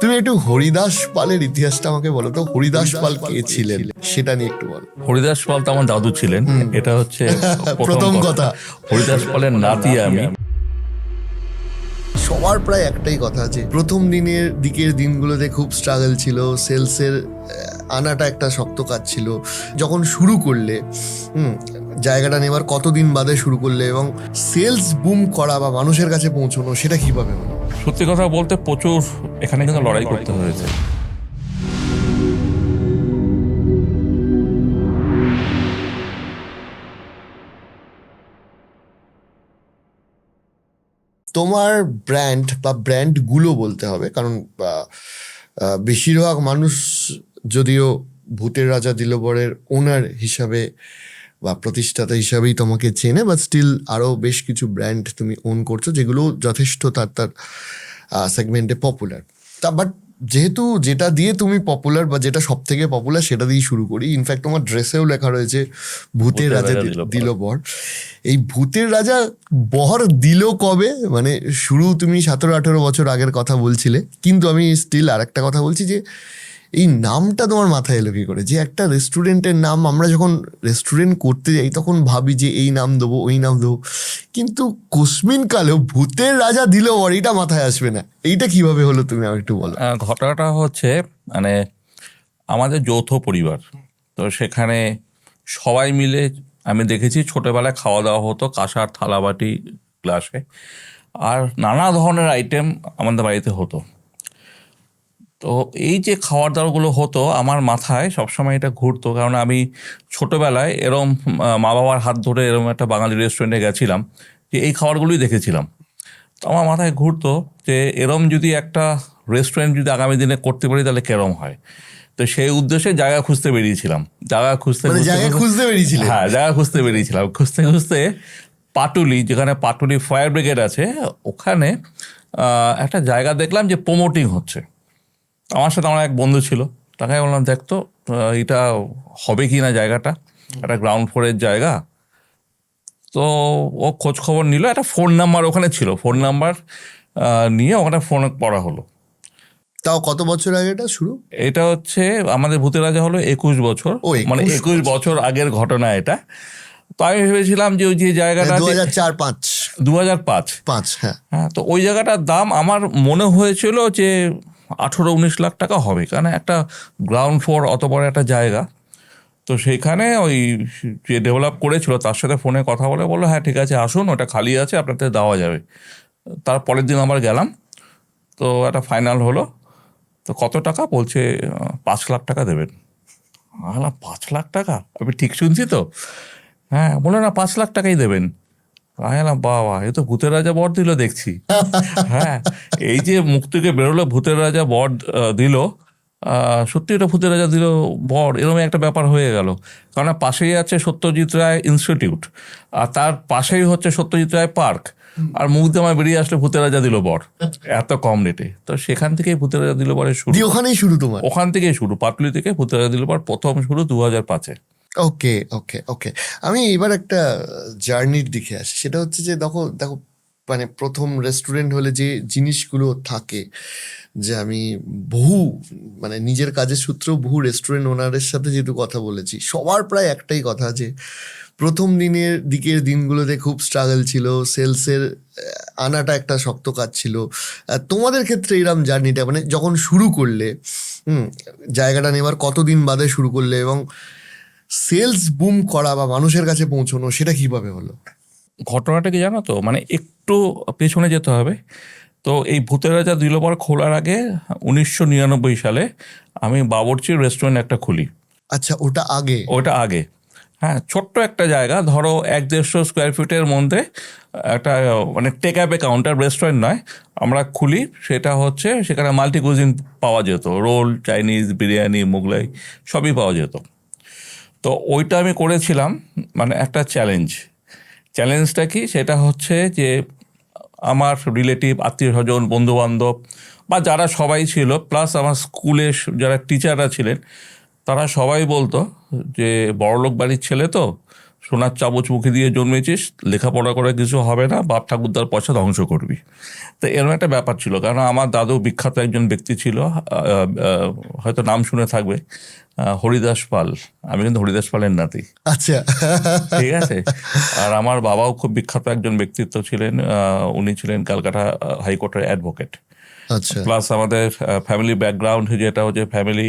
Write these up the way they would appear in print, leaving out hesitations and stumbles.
তুমি একটু হরিদাস পালের ইতিহাসটা আমাকে বলো তো, হরিদাস পাল কে ছিলেন সেটা নিয়ে একটু বলো। হরিদাস পাল তো আমার দাদু ছিলেন, এটা হচ্ছে প্রথম কথা। হরিদাস পালের নাতি আমি। সবার প্রায় একটাই কথা আছে, প্রথম দিকের দিনগুলোতে খুব স্ট্রাগল ছিল, সেলসের আনাটা একটা শক্ত কাজ ছিল। যখন শুরু করলে জায়গাটা নেবার কতদিন বাদে শুরু করলে, এবং সেলস বুম করা বা মানুষের কাছে পৌঁছানো, সেটা কিভাবে হলো? সত্যি কথা বলতে প্রচুর এখানে কিন্তু লড়াই করতে হয়েছে। তোমার ব্র্যান্ড বা ব্র্যান্ডগুলো বলতে হবে, কারণ বেশিরভাগ মানুষ যদিও ভূতের রাজা দিলবরের ওনার হিসাবে বা প্রতিষ্ঠাতা হিসাবেই তোমাকে চেনে, বাট স্টিল আরও বেশ কিছু ব্র্যান্ড তুমি ওন করছো যেগুলো যথেষ্ট তার সেগমেন্টে পপুলার। বাট যেহেতু যেটা দিয়ে তুমি পপুলার বা যেটা সব থেকে পপুলার সেটা দিয়ে শুরু করি। ইনফ্যাক্ট তোমার ড্রেসেও লেখা রয়েছে ভূতের রাজা দিল বর। এই ভূতের রাজা বর দিল কবে? মানে শুরু তুমি 17-18 বছর আগের কথা বলছিলে, কিন্তু আমি স্টিল আর একটা কথা বলছি যে এই নামটা তোমার মাথায় এলো কি করে? যে একটা রেস্টুরেন্টের নাম, আমরা যখন রেস্টুরেন্ট করতে যাই তখন ভাবি যে এই নাম দেবো ওই নাম দেবো, কিন্তু কোসমিন কালেও ভূতের রাজা দিল বর এটা মাথায় আসবে না। এইটা কিভাবে হলো তুমি আমাকে একটু বলো। ঘটনাটা হচ্ছে মানে আমাদের যৌথ পরিবার, তো সেখানে সবাই মিলে আমি দেখেছি ছোটবেলায় খাওয়া দাওয়া হতো কাঁসার থালাবাটি গ্লাসে, আর নানা ধরনের আইটেম আমাদের বাড়িতে হতো। তো এই যে খাওয়ার দাওয়াগুলো হতো আমার মাথায় সবসময় এটা ঘুরতো, কারণ আমি ছোটোবেলায় এরম মা বাবার হাত ধরে এরম একটা বাঙালি রেস্টুরেন্টে গেছিলাম, যে এই খাবারগুলোই দেখেছিলাম। তো আমার মাথায় ঘুরতো যে এরম যদি একটা রেস্টুরেন্ট যদি আগামী দিনে করতে পারি তাহলে কেরম হয়। তো সেই উদ্দেশ্যে জায়গা খুঁজতে বেরিয়েছিলাম। জায়গা খুঁজতে বেরিয়েছিলে? হ্যাঁ, জায়গা খুঁজতে বেরিয়েছিলাম। খুঁজতে খুঁজতে পাটুলি, যেখানে পাটুলি ফায়ার ব্রিগেড আছে, ওখানে একটা জায়গা দেখলাম যে প্রমোটিং হচ্ছে। আমার সাথে আমার এক বন্ধু ছিল, তাকে বললাম দেখতো এটা হবে কি না জায়গাটা, একটা গ্রাউন্ড ফ্লোরের জায়গা। তো ও খোঁজ খবর নিল, একটা ফোন নাম্বার ওখানে ছিল, ফোন নাম্বার নিয়ে ওখানে ফোন করা হলো। তাও কত বছর আগে এটা শুরু? এটা হচ্ছে আমাদের ভূতের রাজা হলো 21 বছর, মানে 21 বছর আগের ঘটনা এটা। তো আমি ভেবেছিলাম যে ওই যে জায়গাটা 2004-05 2005, হ্যাঁ। তো ওই জায়গাটার দাম আমার মনে হয়েছিল যে 18-19 লাখ টাকা হবে, কারণ একটা গ্রাউন্ড ফ্লোর অত বড় একটা জায়গা। তো সেইখানে ওই যে ডেভেলপ করেছিল তার সাথে ফোনে কথা বললো হ্যাঁ ঠিক আছে আসুন, ওটা খালি আছে, আপনাদের দেওয়া যাবে। তার পরের দিন আবার গেলাম, তো একটা ফাইনাল হলো। তো কত টাকা বলছে? 5 লাখ টাকা দেবেন। বললাম 5 লাখ টাকা? আমি ঠিক শুনছি তো? হ্যাঁ, বললো না 5 লাখ টাকাই দেবেন। আমি বললাম বাবা, এ তো ভূতের রাজা বর দিল দেখছি। হ্যাঁ, এই যে মুখ থেকে বেরোলো ভূতের রাজা বর দিল, সত্যি এটা ভূতের রাজা দিল বর, এরকম একটা ব্যাপার হয়ে গেল। কারণ পাশেই আছে সত্যজিৎ রায় ইনস্টিটিউট, আর তার পাশেই হচ্ছে সত্যজিৎ রায় পার্ক, আর মুখ দিয়ে আমার বেরিয়ে আসলে ভূতের রাজা দিল বর এত কম রেটে। তো সেখান থেকেই ভূতের রাজা দিল বরের শুরু। ওখানেই শুরু তোমার? ওখান থেকেই শুরু, পাটুলি থেকে ভূতের রাজা দিল বর প্রথম শুরু 2005-এ। ওকে ওকে ওকে, আমি এবার একটা জার্নির দিকে আসি। সেটা হচ্ছে যে দেখো দেখো, মানে প্রথম রেস্টুরেন্ট হলে যে জিনিসগুলো থাকে, যে আমি মানে নিজের কাজের সূত্রেও বহু রেস্টুরেন্ট ওনারের সাথে যেহেতু কথা বলেছি, সবার প্রায় একটাই কথা যে প্রথম দিকের দিনগুলোতে খুব স্ট্রাগল ছিল, সেলসের আনাটা একটা শক্ত কাজ ছিল। তোমাদের ক্ষেত্রে এরম জার্নিটা, মানে যখন শুরু করলে, জায়গাটা নেবার কতদিন বাদে শুরু করলে, এবং সেলস বুম করা বা মানুষের কাছে পৌঁছানো, সেটা কিভাবে হলো? ঘটনাটা কি জানো তো, মানে একটু পেছনে যেতে হবে। তো এই ভূতের রাজা দিল বর খোলার আগে 1999 সালে আমি বাবরচির রেস্টুরেন্ট একটা খুলি। আচ্ছা, ওটা আগে? হ্যাঁ, ছোট্ট একটা জায়গা, ধরো 1-150 স্কোয়ার ফিটের মধ্যে একটা, মানে টেক অ্যাপে কাউন্টার, রেস্টুরেন্ট নয়, আমরা খুলি। সেটা হচ্ছে সেখানে মাল্টি কুজিন পাওয়া যেত, রোল, চাইনিজ, বিরিয়ানি, মোগলাই সবই পাওয়া যেত। তো ওইটা আমি করেছিলাম, মানে একটা চ্যালেঞ্জটা কি, সেটা হচ্ছে যে আমার রিলেটিভ, আত্মীয় স্বজন, বন্ধুবান্ধব বা যারা সবাই ছিল, প্লাস আমার স্কুলে যারা টিচাররা ছিলেন, তারা সবাই বলতো যে বড়লোক বাড়ির ছেলে তো, সোনার চামচ মুখে দিয়ে জন্মেছিস, লেখাপড়া করে কিছু হবে না, বাপ ঠাকুরদার পয়সা ধ্বংস করবি। তো এরকম একটা ব্যাপার ছিল, কারণ আমার দাদু বিখ্যাত একজন ব্যক্তি ছিল, হয়তো নাম শুনে থাকবে, হরিদাস পাল। আমি কিন্তু হরিদাস পালের নাতি, আচ্ছা। ঠিক আছে। আর আমার বাবাও খুব বিখ্যাত একজন ব্যক্তিত্ব ছিলেন, উনি ছিলেন ক্যালকাটা হাইকোর্টের অ্যাডভোকেট। আচ্ছা, প্লাস আমাদের ফ্যামিলি ব্যাকগ্রাউন্ড যেটা হচ্ছে, ফ্যামিলি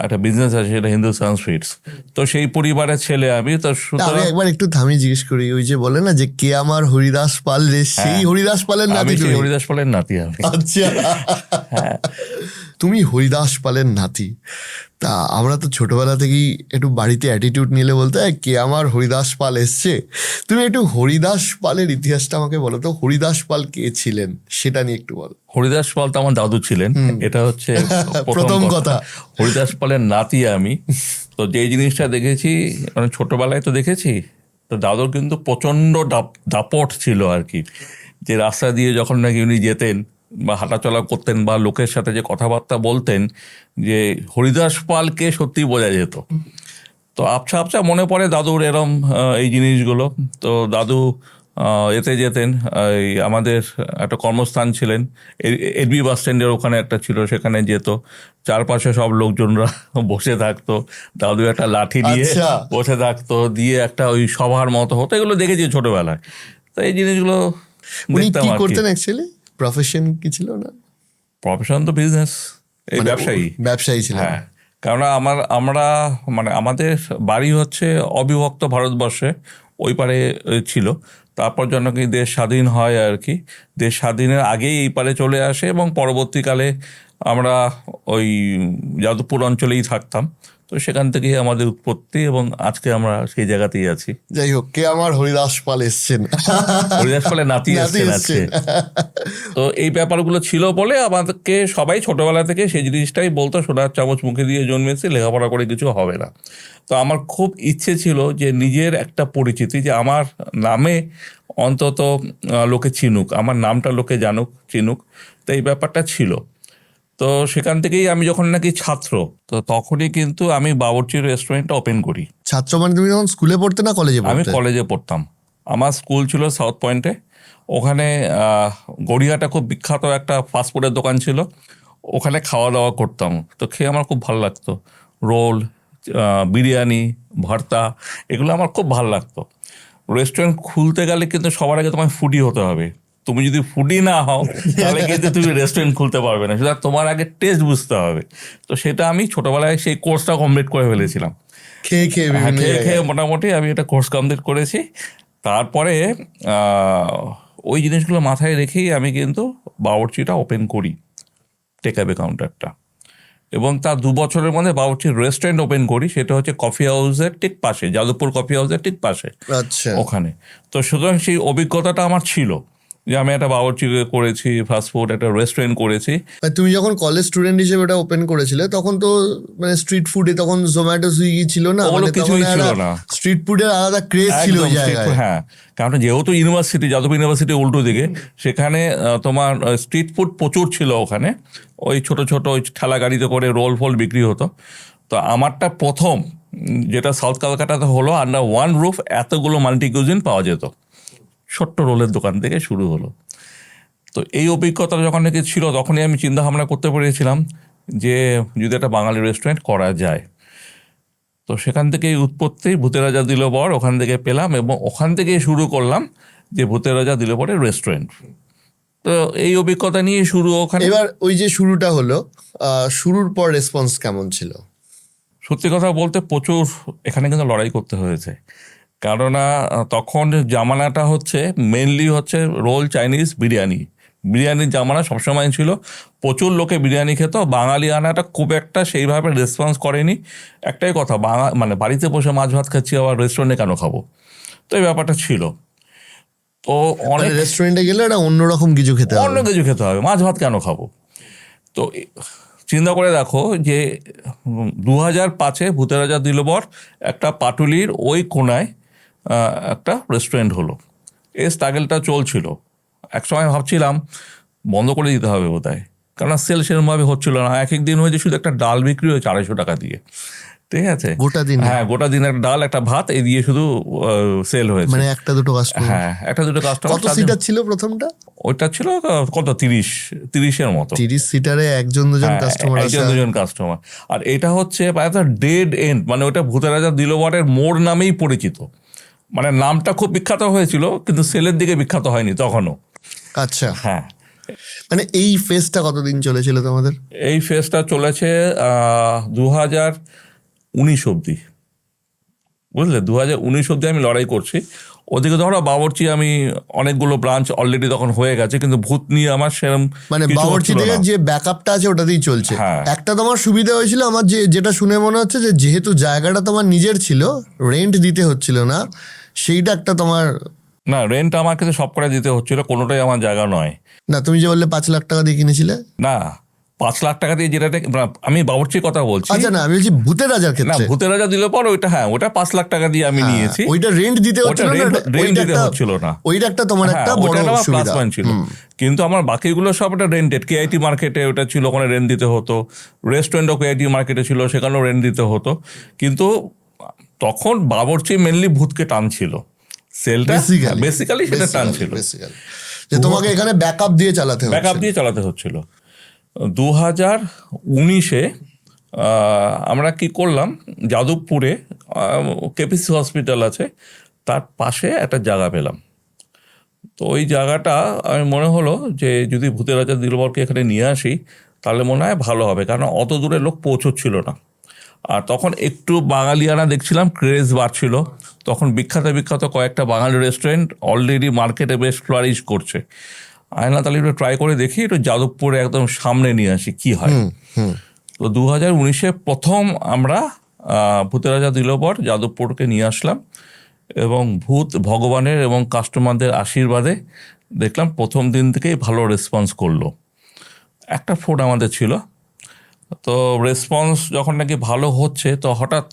একটা বিজনেস আছে, সেটা হিন্দুস্তান সুইটস। তো সেই পরিবারের ছেলে আমি, তো আমি সুতরাং একবার একটু থামিয়ে জিজ্ঞেস করি, ওই যে বলে না যে কে আমার হরিদাস পাল রে, সেই হরিদাস পালের আমি নাতি সেই তুমি? হরিদাস পালের নাতি আমি। আচ্ছা, তুমি হরিদাস পালের নাতি। তা আমরা তো ছোটবেলা থেকেই একটু বাড়িতে অ্যাটিটিউড নিলে বলতে হয় কে আমার হরিদাস পাল এসছে। তুমি একটু হরিদাস পালের ইতিহাসটা আমাকে বলো তো, হরিদাস পাল কে ছিলেন সেটা নিয়ে একটু বলো। হরিদাস পাল তো আমার দাদু ছিলেন, এটা হচ্ছে প্রথম কথা। হরিদাস পালের নাতি আমি। তো যেই জিনিসটা দেখেছি, মানে ছোটবেলায় তো দেখেছি, তো দাদুর কিন্তু প্রচণ্ড দাপট ছিল আর কি, যে রাস্তা দিয়ে যখন নাকি উনি যেতেন বা হাঁটাচলা করতেন বা লোকের সাথে যে কথাবার্তা বলতেন, যে হরিদাস পালকে সত্যি বোঝা যেত। তো আবছা আবছা মনে পড়ে দাদুর এরম এই জিনিসগুলো। তো দাদু এতে যেতেন, এই আমাদের একটা কর্মস্থান ছিলেন এডবি বাস স্ট্যান্ডের ওখানে একটা ছিল, সেখানে যেত, চারপাশে সব লোকজনরা বসে থাকতো, দাদু একটা লাঠি নিয়ে আচ্ছা। বসে থাকতো, দিয়ে একটা ওই সভার মতো হতো, এগুলো দেখেছি ছোটবেলায়। তো এই জিনিসগুলো উনি দেখতাম কি আর কি। করতেন অ্যাকচুয়ালি, প্রফেশন কি ছিল না? প্রফেশন তো বিজনেস, এই মানে ব্যবসায়ী। ব্যবসায়ী ছিলেন। হ্যাঁ, কারণ আমরা মানে আমাদের বাড়ি হচ্ছে অবিভক্ত ভারতবর্ষে ওই পারে ছিল। তারপর যখন কি দেশ স্বাধীন হয় আর কি, দেশ স্বাধীনের আগেই এই পারে চলে আসে, এবং পরবর্তীকালে আমরা ওই যাদবপুর অঞ্চলেই থাকতাম। তো সেখান থেকেই আমাদের উৎপত্তি, এবং আজকে আমরা সেই জায়গাতেই আছি। যাই হোক, কে আমার হরিদাস পাল এসছেন। হরিদাস পালের নাতি এসছেন আজকে। তো এই ব্যাপারগুলো ছিল বলে আমাদেরকে সবাই ছোটবেলা থেকে সেই জিনিসটাই বলতো, সোনার চামচ মুখে দিয়ে জন্মেছি, লেখাপড়া করে কিছু হবে না। তো আমার খুব ইচ্ছে ছিল যে নিজের একটা পরিচিতি, যে আমার নামে অন্তত লোকে চিনুক, আমার নামটা লোকে জানুক, চিনুক। তো এই ব্যাপারটা ছিল। তো সেখান থেকেই আমি যখন নাকি ছাত্র, তো তখনই কিন্তু আমি বাবুর্চি রেস্টুরেন্টটা ওপেন করি। ছাত্র মানে তুমি যখন স্কুলে পড়তে না কলেজে আমি পড়তে? কলেজে পড়তাম। আমার স্কুল ছিল সাউথ পয়েন্টে। ওখানে গড়িয়াটা খুব বিখ্যাত একটা ফাস্টফুডের দোকান ছিল, ওখানে খাওয়া দাওয়া করতাম। তো খেয়ে আমার খুব ভালো লাগতো, রোল, বিরিয়ানি, ভর্তা, এগুলো আমার খুব ভালো লাগতো। রেস্টুরেন্ট খুলতে গেলে কিন্তু সবার আগে তোমায় ফুডি হতে হবে। তুমি যদি ফুডি না হও, তাহলে কিন্তু তুমি রেস্টুরেন্ট খুলতে পারবে না, সুতরাং তোমার আগে টেস্ট বুঝতে হবে। তো সেটা আমি ছোটোবেলায় সেই কোর্সটা কমপ্লিট করে ফেলেছিলাম। খেয়ে খেয়ে হ্যাঁ, বিভিন্ন খেয়ে জায়গায়। খেয়ে মোটামুটি আমি এটা কোর্স কমপ্লিট করেছি। তারপরে ওই জিনিসগুলো মাথায় রেখেই আমি কিন্তু বাবুর্চিটা ওপেন করি, টেকঅ্যাওয়ে কাউন্টারটা। এবং তার 2 বছরের মধ্যে বাবুর্চির রেস্টুরেন্ট ওপেন করি, সেটা হচ্ছে কফি হাউসের ঠিক পাশে, যাদবপুর কফি হাউসের ঠিক পাশে আচ্ছা, ওখানে। তো সুতরাং সেই অভিজ্ঞতাটা আমার ছিল, যে আমি একটা বাবুর্চি করেছি, ফাস্টফুড, একটা রেস্টুরেন্ট করেছি। মানে তুমি যখন কলেজ স্টুডেন্ট হিসেবে এটা ওপেন করেছিলে, তখন তো মানে স্ট্রিট ফুডে তখন জোম্যাটো সুইগি ছিল না, ওগুলো মানে কিছুই ছিল না। স্ট্রিট ফুডের আলাদা ক্রেজ ছিল ওই একদম street জায়গায়। food, হ্যাঁ। কারণ যেহেতু ইউনিভার্সিটি, যাদবপুর ইউনিভার্সিটি উল্টো দিকে, সেখানে তোমার স্ট্রিট ফুড প্রচুর ছিল ওখানে। ওই ছোট ছোট ওই ঠেলা গাড়িতে করে রোল ফোল বিক্রি হতো। তো আমারটা প্রথম যেটা সাউথ কলকাতাতে হলো, আন্ডার ওয়ান রুফ এতগুলো মাল্টি কুজিন পাওয়া যেত, ছোট্ট রোলের দোকান থেকে শুরু হলো। তো এই অভিজ্ঞতা যখন নাকি ছিল, তখনই আমি চিন্তা ভাবনা করতে পেরেছিলাম যে যদি একটা বাঙালি রেস্টুরেন্ট করা যায়। তো সেখান থেকেই উৎপত্তি, ভূতের রাজা দিল বর, ওখান থেকে পেলাম, এবং ওখান থেকেই শুরু করলাম যে ভূতের রাজা দিল বরের রেস্টুরেন্ট। তো এই অভিজ্ঞতা নিয়ে শুরু ওখানে। এবার ওই যে শুরুটা হলো, শুরুর পর রেসপন্স কেমন ছিল? সত্যি কথা বলতে প্রচুর এখানে কিন্তু লড়াই করতে হয়েছে, কেননা তখন জামানাটা হচ্ছে মেনলি হচ্ছে রোল, চাইনিজ, বিরিয়ানি। বিরিয়ানির জামানা সবসময় ছিল, প্রচুর লোকে বিরিয়ানি খেত। বাঙালি আনাটা খুব একটা সেইভাবে রেসপন্স করেনি। একটাই কথা, মানে বাড়িতে বসে মাছ ভাত খাচ্ছি, আবার রেস্টুরেন্টে কেন খাবো? তো এই ব্যাপারটা ছিল। তো অনেক রেস্টুরেন্টে গেলে একটা অন্যরকম কিছু খেতে অন্য হবে। কিছু খেতে হবে, মাছ ভাত কেন খাবো? তো চিন্তা করে দেখো যে 2005-এ ভূতের রাজা দিল বর একটা পাটুলির ওই কোনায় একটা রেস্টুরেন্ট হলো। এই স্ট্রাগলটা চলছিল। একসময় ভাবছিলাম বন্ধ করে দিতে হবে বোধহয়, কারণ সেল সেরকমভাবে হচ্ছিল না। এক এক দিন হয়েছে শুধু একটা ডাল বিক্রি হয়েছে 250 টাকা দিয়ে। ঠিক আছে, গোটা দিন হ্যাঁ গোটা দিন একটা ডাল একটা ভাত এই দিয়ে শুধু সেল হয়েছে। মানে একটা দুটো কাস্টমার? হ্যাঁ একটা দুটো কাস্টমার। কত সিটার ছিল প্রথমটা? ওইটা ছিল কত 30-এর মতো। 30 সিটারে একজন দুজন হ্যাঁ, কাস্টমার একজন আসা? দুজন কাস্টমার। আর এটা হচ্ছে ডেড এন্ড, মানে ওটা ভূতের রাজা দিলবরের মোড় নামেই পরিচিত। মানে নামটা খুব বিখ্যাত হয়েছিল কিন্তু সেলের দিকে বিখ্যাত হয়নি তখনও। আচ্ছা, হ্যাঁ, মানে এই ফেসটা কতদিন চলেছিল তোমাদের? এই ফেজটা চলেছে 2019 অবধি, বুঝলে, 2019 অবধি আমি লড়াই করছি। ওদিকে ধরো বাবরচি আমি অনেকগুলো ব্রাঞ্চ অলরেডি তখন হয়ে গেছে, কিন্তু ভূত নিয়ে আমার সেরকম মানে কিছু বাবরচি হচ্ছিল থেকে না। যে ব্যাকআপটা আছে ওটাতেই চলছে। হ্যাঁ। একটা তোমার সুবিধা হয়েছিল আমার, যেটা শুনে মনে হচ্ছে যে যেহেতু জায়গাটা তোমার নিজের ছিল, রেন্ট দিতে হচ্ছিল না, সেইটা একটা তোমার। না, রেন্ট আমার কাছে সব করে দিতে হচ্ছিল, কোনোটাই আমার জায়গা নয়। না, তুমি যে বললে 5 লাখ টাকা দিয়ে কিনেছিলে। না, 5 লাখ টাকা দিয়ে যেটা আমি বাবরচির কথা বলছি। আচ্ছা, না আমি বলছি ভূতের রাজার না, ক্ষেত্রে। ভূতের রাজা দিল পর ওইটা, হ্যাঁ ওটা 5 লাখ টাকা দিয়ে আমি নিয়েছি। ওইটা রেন্ট দিতে ওটা হচ্ছিল না, রেন্ট ওইটা দিতে একটা হচ্ছিল না। ওইটা একটা তোমার একটা হ্যাঁ, বড় ওটা আমার প্লাস সুবিধা। পয়েন্ট ছিল। কিন্তু আমার বাকিগুলো সব একটা রেন্টেড। কেআইটি মার্কেটে ওটা ছিল, ওখানে রেন্ট দিতে হতো। রেস্টুরেন্টও কেআইটি মার্কেটে ছিল, সেখানেও রেন্ট দিতে হতো। কিন্তু তখন বাবরচি মেনলি ভূতকে টানছিল, সেলটা বেসিক্যালি সেটা টানছিল, বেসিক্যালি যে তোমাকে এখানে ব্যাকআপ দিয়ে চালাতে হবে। ব্যাকআপ দিয়ে চালাতে হচ্ছিল। 2019-এ আমরা কি করলাম, যাদবপুরে কেপিসি হসপিটাল আছে, তার পাশে একটা জায়গা পেলাম। তো ওই জায়গাটা আমি মনে হলো যে যদি ভূতের রাজা দিলবরকে এখানে নিয়ে আসি তাহলে মনে হয় ভালো হবে, কারণ অত দূরে লোক পৌঁছচ্ছিল না। আর তখন একটু বাঙালিয়ানা দেখছিলাম ক্রেজ বাড়ছিল। তখন বিখ্যাত বিখ্যাত কয়েকটা বাঙালি রেস্টুরেন্ট অলরেডি মার্কেটে বেশ ফ্লারিশ করছে। আয়না তাহলে একটু ট্রাই করে দেখি, একটু যাদবপুরে একদম সামনে নিয়ে আসি কি হয়। তো 2019-এ প্রথম আমরা ভূতের রাজা দিলবর যাদবপুরকে নিয়ে আসলাম, এবং ভূত ভগবানের এবং কাস্টমারদের আশীর্বাদে দেখলাম প্রথম দিন থেকেই ভালো রেসপন্স করলো। একটা ফ্লোর আমাদের ছিল, তো রেসপন্স যখন নাকি ভালো হচ্ছে তো হঠাৎ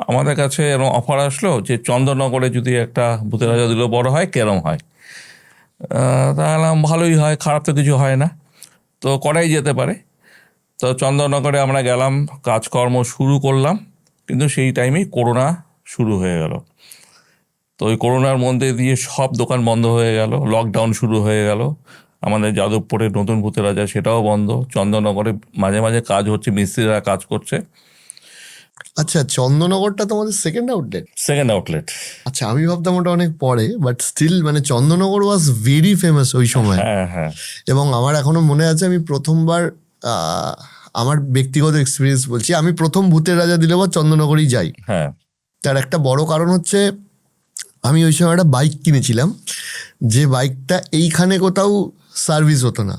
আমাদের কাছে এরকম অফার আসলো যে চন্দননগরে যদি একটা ভূতের রাজা দিলবর হয় কেরম হয়। তাহলে ভালোই হয়, খারাপ তো কিছু হয় না, তো করাই যেতে পারে। তো চন্দননগরে আমরা গেলাম, কাজকর্ম শুরু করলাম, কিন্তু সেই টাইমেই করোনা শুরু হয়ে গেল। তো ওই করোনার মধ্যে দিয়ে সব দোকান বন্ধ হয়ে গেল, লকডাউন শুরু হয়ে গেল। আমাদের যাদবপুরের নতুন ভূতের রাজা সেটাও বন্ধ। চন্দননগরে মাঝে মাঝে কাজ হচ্ছে, মিস্ত্রিরা কাজ করছে। আচ্ছা, চন্দননগরটা তোমাদের সেকেন্ড আউটলেট? Second outlet. আচ্ছা, আমি ভাবতাম ওটা অনেক পরে, বাট স্টিল মানে চন্দননগর ওয়াজ ভেরি ফেমাস ওই সময়। হ্যাঁ হ্যাঁ, এবং আমার এখনো মনে আছে, আমি প্রথমবার আমার ব্যক্তিগত এক্সপিরিয়েন্স বলছি, আমি প্রথম ভূতের রাজা দিলবর চন্দননগরেই যাই। হ্যাঁ তার একটা বড় কারণ হচ্ছে আমি ওই সময় একটা বাইক কিনেছিলাম, যে বাইকটা এইখানে কোথাও সার্ভিস হতো না।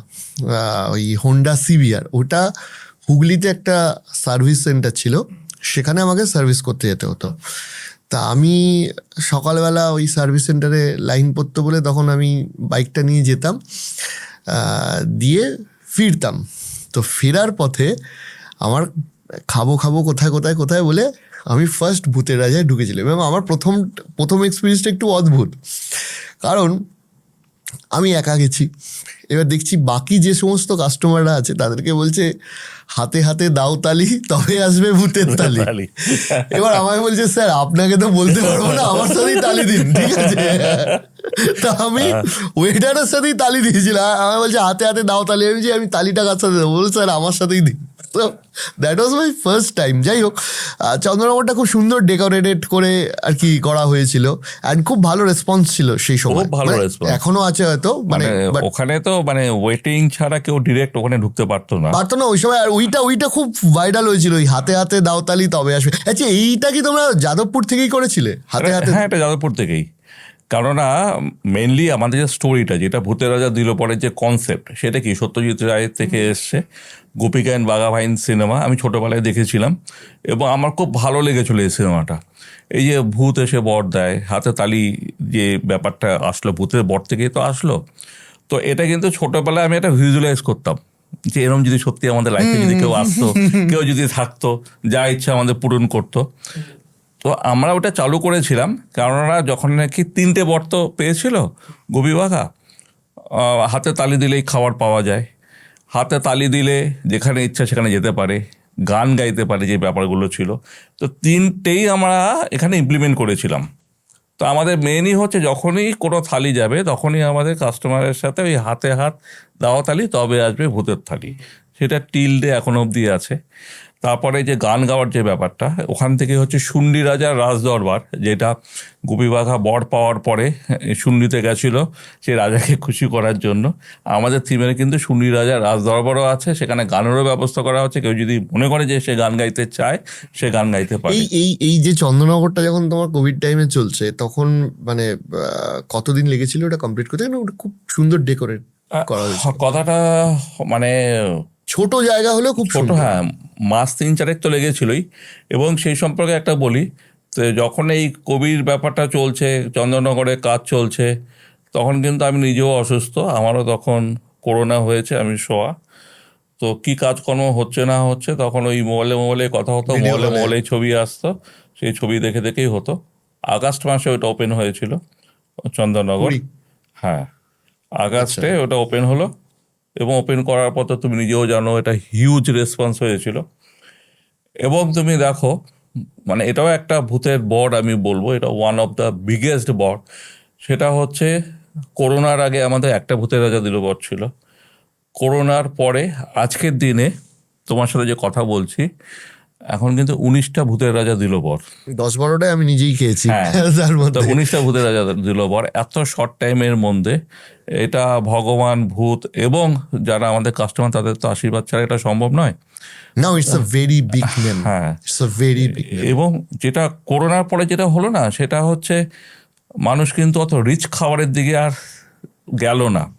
ওই হোন্ডা সিবিআর, ওটা হুগলিতে একটা সার্ভিস সেন্টার ছিল, সেখানে আমাকে সার্ভিস করতে যেতে হতো। তা আমি সকালবেলা ওই সার্ভিস সেন্টারে লাইন পড়তে বলে তখন আমি বাইকটা নিয়ে যেতাম, দিয়ে ফিরতাম। তো ফেরার পথে আমার খাবো খাবো কোথায় কোথায় কোথায় বলে আমি ফার্স্ট ভূতের রাজায় ঢুকেছিলাম। এবং আমার প্রথম এক্সপিরিয়েন্সটা একটু অদ্ভুত, কারণ আমি একা গেছি। এবার দেখছি বাকি যে সমস্ত কাস্টমাররা আছে তাদেরকে বলছে হাতে হাতে দাও তালি, তবে আসবে ভূতের তালি। এবার আমাকে বলছে স্যার আপনাকে তো বলতে পারবো না, আমার সাথেই তালি দিন, ঠিক আছে? তা আমি ওয়েটারের সাথেই তালি দিয়েছিলাম। আমাকে বলছে হাতে হাতে দাও তালি, আমি তালিটা কার সাথে দেবো? বলছে স্যার আমার সাথেই দিন। তো that was my first time. যাই হোক, চন্দ্রনগরটা খুব সুন্দর ডেকোরেটেড করে আর কি করা হয়েছিল, অ্যান্ড খুব ভালো রেসপন্স ছিল সেই সময়। খুব ভালো response। এখনো আছে হয়তো, মানে ওখানে তো মানে ওয়েটিং ছাড়া কেউ ডিরেক্ট ওখানে ঢুকতে পারতো না ওই সময়। আর ওইটা খুব ভাইরাল হয়েছিল, ওই হাতে হাতে দাওতালি তবে আসবে। আচ্ছা, এইটা কি তোমরা যাদবপুর থেকেই করেছিলে হাতে হাতে? হ্যাঁ, এটা যাদবপুর থেকেই। কেননা মেনলি আমাদের যে স্টোরিটা, যেটা ভূতের রাজা দিলবরের যে কনসেপ্ট, সেটা কি সত্যজিৎ রায়ের থেকে এসছে। গোপিকা অ্যান্ড বাঘাবাইন সিনেমা আমি ছোটোবেলায় দেখেছিলাম, এবং আমার খুব ভালো লেগেছিলো এই সিনেমাটা। এই যে ভূত এসে বর দেয়, হাতে তালি, যে ব্যাপারটা আসলো ভূতের বর থেকেই তো আসলো। তো এটা কিন্তু ছোটোবেলায় আমি এটা ভিজুয়ালাইজ করতাম যে এরকম যদি সত্যি আমাদের লাইফে যদি কেউ আসতো, কেউ যদি থাকতো, যা ইচ্ছা আমাদের পূরণ করতো। তো আমরা ওটা চালু করেছিলাম, কেননা যখন নাকি 3টে বর তো পেয়েছিল গোপী বাঘা, হাতে তালি দিলেই খাবার পাওয়া যায়, হাতে তালি দিলে যেখানে ইচ্ছা সেখানে যেতে পারে, গান গাইতে পারে, যে ব্যাপারগুলো ছিল। তো তিনটেই আমরা এখানে ইমপ্লিমেন্ট করেছিলাম। তো আমাদের মেনই হচ্ছে যখনই কোনো থালি যাবে তখনই আমাদের কাস্টমারের সাথে ওই হাতে হাত দেওয়া থালি তবে আসবে ভূতের থালি, সেটা টিল ডে এখনো অবধি আছে। তারপরে যে গান গাওয়ার যে ব্যাপারটা, ওখান থেকে হচ্ছে শুন্ডি রাজার রাজদরবার, যেটা গোপীবাঘা বর পাওয়ার পরে শুন্ডিতে গেছিল সে রাজাকে খুশি করার জন্য। আমাদের থিমের কিন্তু শুন্ডি রাজার রাজদরবারও আছে, সেখানে গানেরও ব্যবস্থা করা হচ্ছে। কেউ যদি মনে করে যে সে গান গাইতে চায় সে গান গাইতে পারে। এই এই এই যে চন্দননগরটা যখন তোমার কোভিড টাইমে চলছে তখন মানে কতদিন লেগেছিল ওটা কমপ্লিট করতে? কারণ ওটা খুব সুন্দর ডেকোরেট করা হয়েছে, কথাটা মানে ছোট জায়গা হলেও খুব ছোট, সুন্দর। হ্যাঁ, মাস 3-4 তো লেগেছিলই। এবং সেই সম্পর্কে একটা বলি, তো যখন এই কোভিড ব্যাপারটা চলছে, চন্দননগরে কাজ চলছে, তখন কিন্তু আমি নিজেও অসুস্থ, আমারও তখন করোনা হয়েছে, আমি শোয়া। তো কি কাজকর্ম হচ্ছে না হচ্ছে, তখন ওই মোবাইলে কথা হতো, Video call-এ। মোবাইলে ছবি আসতো, সেই ছবি দেখে দেখেই হতো। আগস্ট মাসে ওটা ওপেন হয়েছিল চন্দননগর। কুড়ি। হ্যাঁ, আগস্টে ওটা ওপেন হলো, এবং ওপেন করার পর তো তুমি নিজেও জানো এটা হিউজ রেসপন্স হয়েছিল। এবং তুমি দেখো, মানে এটাও একটা ভূতের বর, আমি বলবো এটা ওয়ান অফ দ্য বিগেস্ট বর। সেটা হচ্ছে করোনার আগে আমাদের একটা ভূতের রাজা দিল বর ছিল। করোনার পরে আজকের দিনে তোমার সাথে যে কথা বলছি, এখন কিন্তু 19টা ভূতের রাজা দিল বর। 10-12টায় আমি নিজেই খেয়েছি হ্যাঁ। তার তো মধ্যে। 19টা ভূতের রাজা দিল বর এত শর্ট টাইমের মধ্যে। এটা ভগবান, ভূত এবং যারা আমাদের কাস্টমার তাদের তো আশীর্বাদ ছাড়া এটা সম্ভব নয়। Now it's a very big name, হ্যাঁ। It's a very big name. এবং যেটা করোনার পরে যেটা হলো না, সেটা হচ্ছে মানুষ কিন্তু অত রিচ খাবারের দিকে আর গেল না।